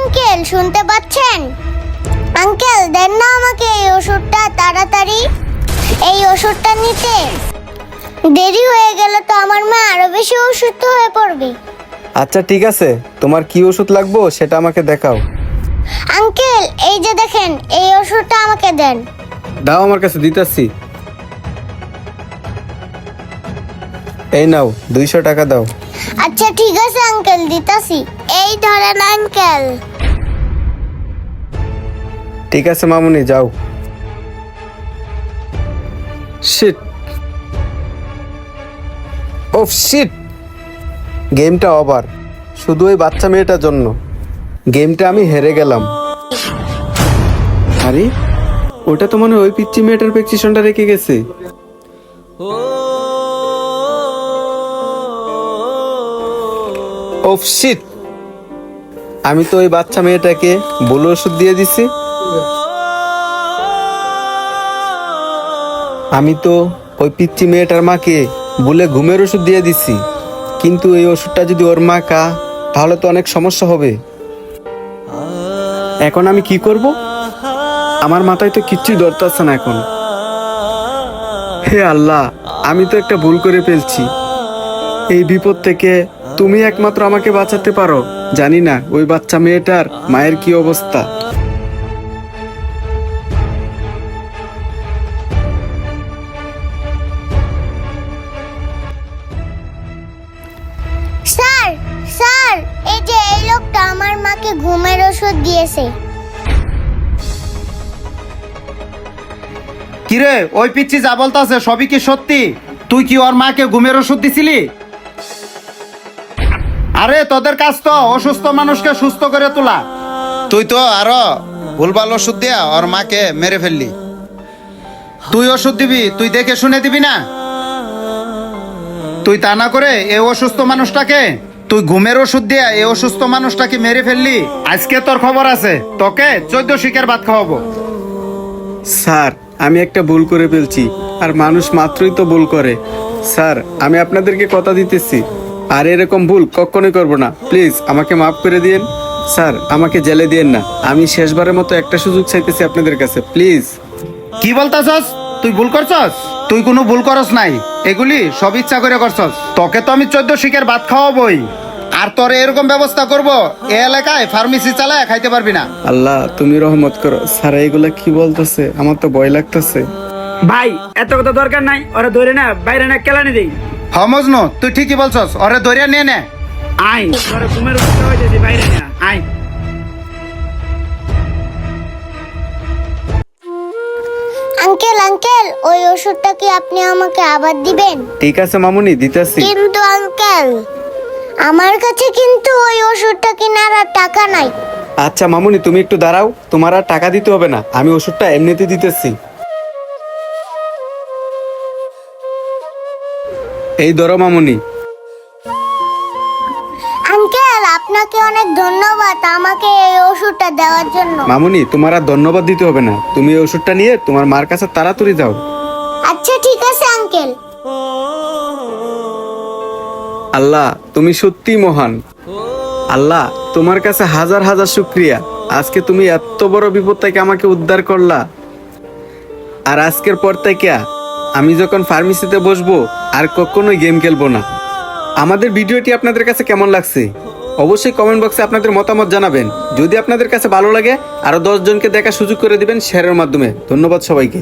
Uncle শুনতে পাচ্ছেন? Uncle দেন না আমাকে এই ওষুধটা তাড়াতাড়ি। এই ওষুধটা নিতে দেরি হয়ে গেলে তো আমার মা আরো বেশি অসুস্থ হয়ে পড়বে। আচ্ছা ঠিক আছে, তোমার কি ওষুধ লাগবে সেটা আমাকে দেখাও। আঙ্কেল এই যে দেখেন, এই ওষুধটা আমাকে দেন। দাও, আমার কাছে দিতেছি। এই নাও 200 টাকা দাও। আচ্ছা ঠিক আছে আঙ্কেল, দিতাছি। এই ধরেন আঙ্কেল। ঠিক আছে মামুনি, যাও। শিট, ওফ শিট, গেমটা ওভার। শুধু ওই বাচ্চা মেয়েটার জন্য গেমটা আমি হেরে গেলাম। আরে ওটা তো মনে হয় ওই পিচ্চি মেয়েটার প্রেসক্রিপশনটা রেখে গেছে। ওফ শিট, আমি তো ওই বাচ্চা মেয়েটাকে ভুল ওষুধ দিয়ে দিছি। আমি তো ওই পিচ্চি মেয়েটার মাকে বলে ঘুমের ওষুধ দিয়ে দিছি, কিন্তু এই ওষুধটা যদি ওর মা কা তাহলে তো অনেক সমস্যা হবে। এখন আমি কি করব? আমার মাথায় তো কিচ্ছুই ধরতেছে না এখন। হে আল্লাহ, আমি তো একটা ভুল করে ফেলছি। এই বিপদ থেকে তুমি একমাত্র আমাকে বাঁচাতে পারো। জানি না ওই বাচ্চা মেয়েটার মায়ের কি অবস্থা। স্যার স্যার, এই যে এই লোকটা আমার মাকে ঘুমের ওষুধ দিয়েছে। কিরে, ওই পিচ্ছি যা বলতাছে সবই কি সত্যি? তুই কি ওর মাকে ঘুমের ওষুধ দিছিলি? আরে তোদের কাজ তো অসুস্থ মানুষকে সুস্থ করে তোলা। তুই তো আরো ভুলভাল ওষুধ দিয়া ওর মাকে মেরে ফেললি। তুই ওষুধ দিবি, তুই দেখে শুনে দিবি না? তুই তা না করে এই অসুস্থ মানুষটাকে তুই ঘুমের ওষুধ দিয়া এই অসুস্থ মানুষটাকে মেরে ফেললি। আজকে তোর খবর আছে, তোকে 14 শিকের ভাত খাওয়াবো। স্যার, আমি একটা ভুল করে ফেলছি, আর মানুষ মাত্রই তো ভুল করে। স্যার, আমি আপনাদেরকে কথা দিতেছি আর এরকম ভুল কখনোই করব না। প্লিজ আমাকে মাফ করে দিন। স্যার, আমাকে জেলে দিয়েন না। আমি শেষবারের মতো একটা সুযোগ চাইতেছি আপনাদের কাছে, প্লিজ। কি বলতাছস? তুই ভুল করছস? তুই কোনো ভুল করস নাই, এগুলি সব ইচ্ছা করে করছস। তোকে তো আমি 14 শিকের ভাত খাওয়াবই, আর তোর এরকম ব্যবস্থা করব এই এলাকায় ফার্মেসি চালায় খাইতে পারবি না। আল্লাহ তুমি রহমত করো। স্যার এগুলা কি বলতেছে? আমার তো ভয় লাগতেছে। ভাই এত কথা দরকার নাই, ওরা ধরে না বাইরে না কেলানি দেই। মজনু, তুই ঠিকই বলছস, ওরে ধরিয়া নিয়ে নে। আই ওরা ঘুমের ওষুধ খাওয়াইতেছি বাইরে না। আই আঙ্কেল আঙ্কেল, ওই ওষুধটা কি আপনি আমাকে আবার দিবেন? ঠিক আছে মামুনি, দিতেছি। কিন্তু আঙ্কেল, আমার কাছে কিন্তু ওই ওষুধটা কেনার আর টাকা নাই। আচ্ছা মামুনি, তুমি একটু দাঁড়াও, তোমার আর টাকা দিতে হবে না, আমি ওষুধটা এমনিতে দিতেছি। এই ধরো মামুনি। আঙ্কেল আপনাকে অনেক ধন্যবাদ আমাকে এই ওষুধটা দেওয়ার জন্য। মামুনি, তোমার আর ধন্যবাদ দিতে হবে না, তুমি এই ওষুধটা নিয়ে তোমার মার কাছে তাড়াতাড়ি যাও। আচ্ছা ঠিক আছে আঙ্কেল। আল্লাহ তুমি সত্যি মহান। আল্লাহ তোমার কাছে হাজার হাজার শুকরিয়া, আজকে তুমি এত বড় বিপদ থেকে আমাকে উদ্ধার করলা। আর আজকের পর থেকে আমি যখন ফার্মেসিতে বসবো আর কখনোই গেম খেলবো না। আমাদের ভিডিওটি আপনাদের কাছে কেমন লাগছে অবশ্যই কমেন্ট বক্সে আপনাদের মতামত জানাবেন। যদি আপনাদের কাছে ভালো লাগে আরো 10 জনকে দেখার সুযোগ করে দিবেন শেয়ারের মাধ্যমে। ধন্যবাদ সবাইকে।